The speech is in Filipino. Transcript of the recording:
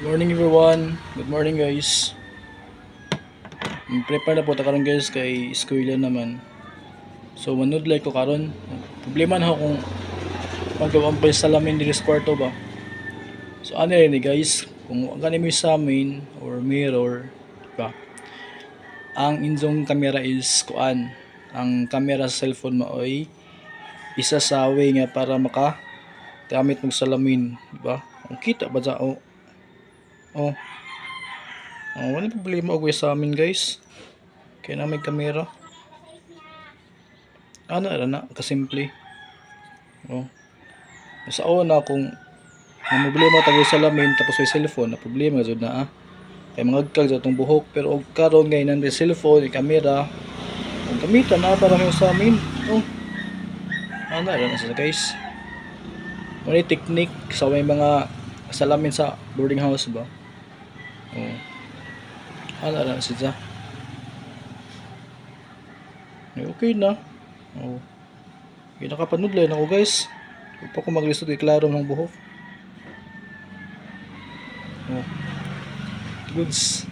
Morning everyone. Good morning guys. Prepare na po ta karon guys kay eskwela naman. So manudlay ko karon. Problema na ako kung pagkawampay salamin diri sa kwarto ba. So ano rin guys, kung gani mo sa amin or mirror ba. Ang inyong camera is kuan. Ang camera sa cellphone mo ay isa sa way nga para maka gamit mong salamin, di ba? Ang kita ba sa oh. Wala problema og sa amin guys. Kaya na may kamera. Ano na kasimple. Oh. Sa una kung may problema tayo sa salamin tapos may cellphone na problema jud na Kay mangagkag sa itong buhok pero og karon ngay nang cellphone, kamera. Ang gamitan na para sa amin. Oh. Ano na sa guys. Ano technique sa may mga salamin sa boarding house ba? Oh. Ano na siya. Okay na. Oh. Okay, nakapanudlay na ako guys. Huwag pa ako maglisod kay klaro ng buhok. Oh. Goods.